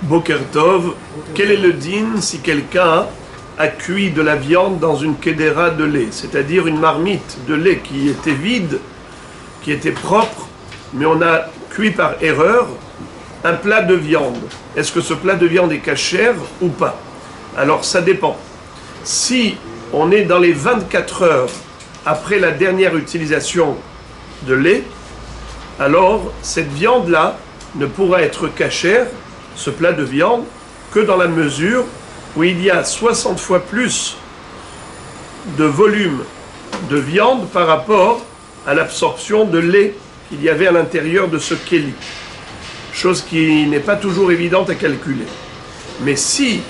Boker Tov, quel est le din si quelqu'un a cuit de la viande dans une kedera de lait, c'est-à-dire une marmite de lait qui était vide, qui était propre, mais on a cuit par erreur un plat de viande. Est-ce que ce plat de viande est cachère ou pas? Alors ça dépend. Si on est dans les 24 heures après la dernière utilisation de lait, alors cette viande-là ne pourra être cachère, ce plat de viande, que dans la mesure où il y a 60 fois plus de volume de viande par rapport à l'absorption de lait qu'il y avait à l'intérieur de ce kéli. Chose qui n'est pas toujours évidente à calculer. Mais si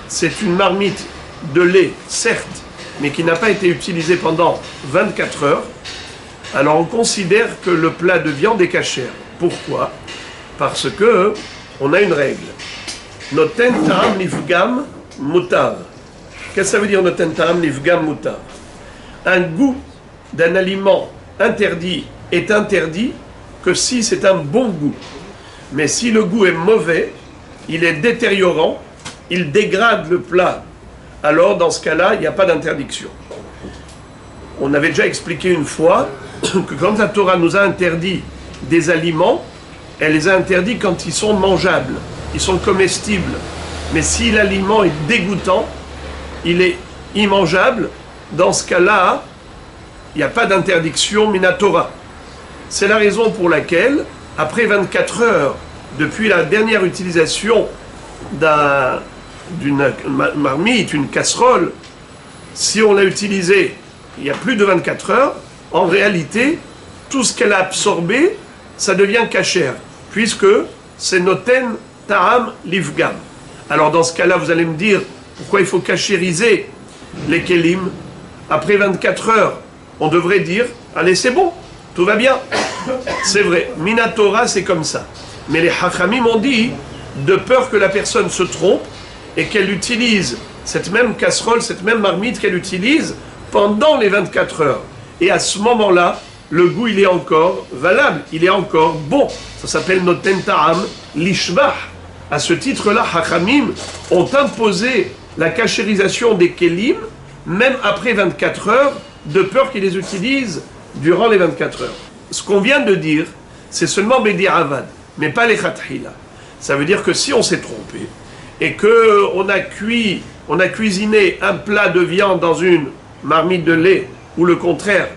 c'est une marmite de lait, certes, mais qui n'a pas été utilisée pendant 24 heures, alors on considère que le plat de viande est cachère. Pourquoi? Parce que on a une règle. Noten ta'am nifgam mutar. Qu'est-ce que ça veut dire noten ta'am nifgam mutar? Un goût d'un aliment interdit est interdit que si c'est un bon goût. Mais si le goût est mauvais, il est détériorant, il dégrade le plat, alors dans ce cas-là, il n'y a pas d'interdiction. On avait déjà expliqué une fois que quand la Torah nous a interdit des aliments, elle les a interdits quand ils sont mangeables, ils sont comestibles. Mais si l'aliment est dégoûtant, il est immangeable, dans ce cas-là, il n'y a pas d'interdiction minatora. C'est la raison pour laquelle, après 24 heures, depuis la dernière utilisation d'une marmite, une casserole, si on l'a utilisée il y a plus de 24 heures, en réalité, tout ce qu'elle a absorbé, ça devient cachère, puisque c'est noten ta'am livgam. Alors dans ce cas-là, vous allez me dire, pourquoi il faut cachériser les kelim? Après 24 heures, on devrait dire, allez c'est bon, tout va bien. C'est vrai, Minatora c'est comme ça. Mais les Hachamim ont dit, de peur que la personne se trompe et qu'elle utilise cette même casserole, cette même marmite qu'elle utilise pendant les 24 heures. Et à ce moment-là, le goût il est encore valable, il est encore bon. Ça s'appelle Noten Ta'am Lishbah. À ce titre-là, Hachamim ont imposé la cachérisation des kelim, même après 24 heures, de peur qu'ils les utilisent durant les 24 heures. Ce qu'on vient de dire, c'est seulement Bedi Avad, mais pas les Khathila. Ça veut dire que si on s'est trompé, et qu'on a cuisiné un plat de viande dans une marmite de lait, ou le contraire,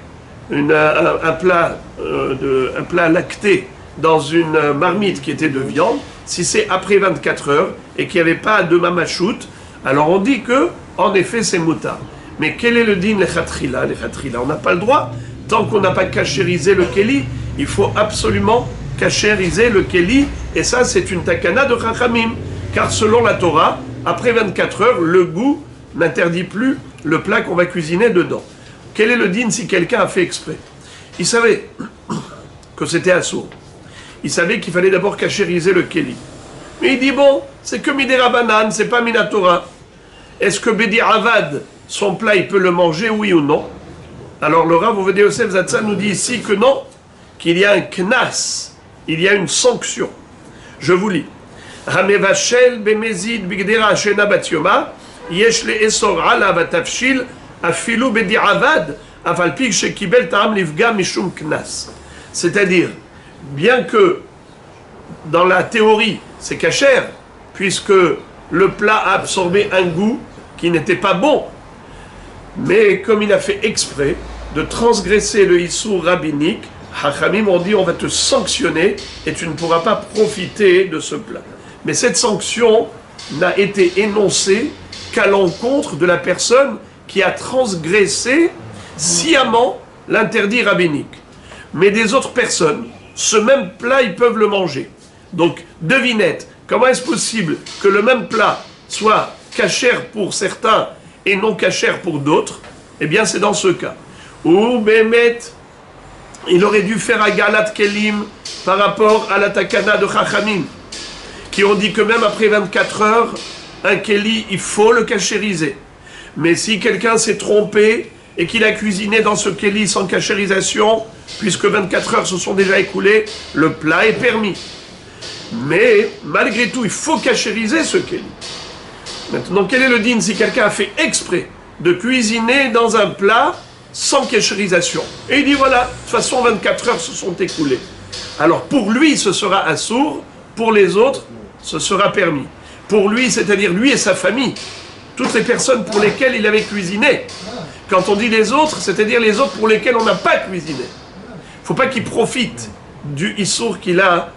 un plat lacté dans une marmite qui était de viande, si c'est après 24 heures et qu'il n'y avait pas de mamachout, alors on dit que, en effet, c'est moutar. Mais quel est le din les khatrila? Les khatrila, on n'a pas le droit. Tant qu'on n'a pas cachérisé le keli, il faut absolument cachériser le keli. Et ça, c'est une takana de Chachamim. Car selon la Torah, après 24 heures, le goût n'interdit plus le plat qu'on va cuisiner dedans. Quel est le din si quelqu'un a fait exprès? Il savait que c'était assourd. Il savait qu'il fallait d'abord cachériser le keli. Mais il dit, bon, c'est que midera banane, c'est pas minatora. Est-ce que Bedi Avad, son plat, il peut le manger, oui ou non? Alors le Rav Ovadia Yosef Zatzal nous dit ici que non, qu'il y a un knas, il y a une sanction. Je vous lis. Hamevashel bemezid bigdera ashena batyoma, yesh le esor ala batafshil, afilu Bedi Avad, afalpik shekibel ta'am livga mishum knas. C'est-à-dire, bien que dans la théorie, c'est cachère, puisque le plat a absorbé un goût qui n'était pas bon, mais comme il a fait exprès de transgresser le issour rabbinique, Hachamim ont dit on va te sanctionner et tu ne pourras pas profiter de ce plat. Mais cette sanction n'a été énoncée qu'à l'encontre de la personne qui a transgressé sciemment l'interdit rabbinique. Mais des autres personnes, ce même plat, ils peuvent le manger. Donc, devinette, comment est-ce possible que le même plat soit cachère pour certains et non cachère pour d'autres? Eh bien, c'est dans ce cas. Ou Bémet, il aurait dû faire un galat kelim par rapport à la takana de Chachamim, qui ont dit que même après 24 heures, un keli, il faut le cachériser. Mais si quelqu'un s'est trompé et qu'il a cuisiné dans ce keli sans cachérisation, puisque 24 heures se sont déjà écoulées, le plat est permis. Mais malgré tout, il faut cachériser ce kélim. Maintenant, quel est le din si quelqu'un a fait exprès de cuisiner dans un plat sans cachérisation? Et il dit voilà, de toute façon 24 heures se sont écoulées. Alors pour lui, ce sera assour, pour les autres, ce sera permis. Pour lui, c'est-à-dire lui et sa famille, toutes les personnes pour lesquelles il avait cuisiné. Quand on dit les autres, c'est-à-dire les autres pour lesquels on n'a pas cuisiné. Il ne faut pas qu'il profite du issour qu'il a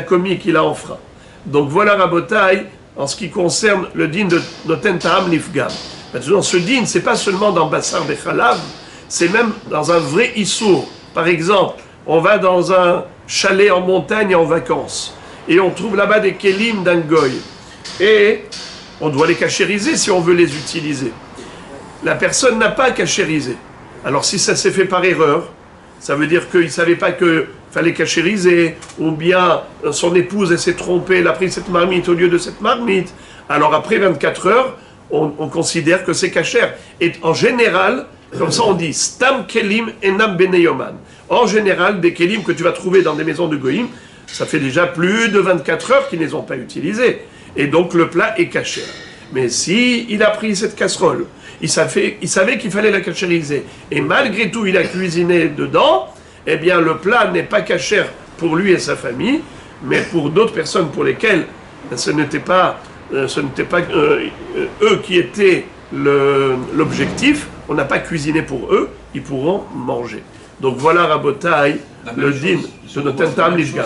commis, qu'il a enfreint. Donc voilà Rabotai, en ce qui concerne le din de Noten Ta'am Nifgam. Maintenant, ce din, c'est pas seulement dans Bassar Bechalav, c'est même dans un vrai issour. Par exemple, on va dans un chalet en montagne en vacances, et on trouve là-bas des kélim d'un goy. Et on doit les cachériser si on veut les utiliser. La personne n'a pas cachérisé. Alors si ça s'est fait par erreur, ça veut dire qu'il ne savait pas qu'il fallait cachériser, ou bien son épouse s'est trompée, elle a pris cette marmite au lieu de cette marmite. Alors après 24 heures, on considère que c'est cachère. Et en général, comme ça on dit, Stam Kelim Enam Beneyoman. En général, des Kelim que tu vas trouver dans des maisons de Goïm, ça fait déjà plus de 24 heures qu'ils ne les ont pas utilisés. Et donc le plat est cachère. Mais si il a pris cette casserole, il savait qu'il fallait la cachériser, et malgré tout il a cuisiné dedans, eh bien le plat n'est pas cachère pour lui et sa famille, mais pour d'autres personnes pour lesquelles ce n'était pas eux qui étaient l'objectif, on n'a pas cuisiné pour eux, ils pourront manger. Donc voilà Rabotai, le din de Noten Ta'am Nifgam.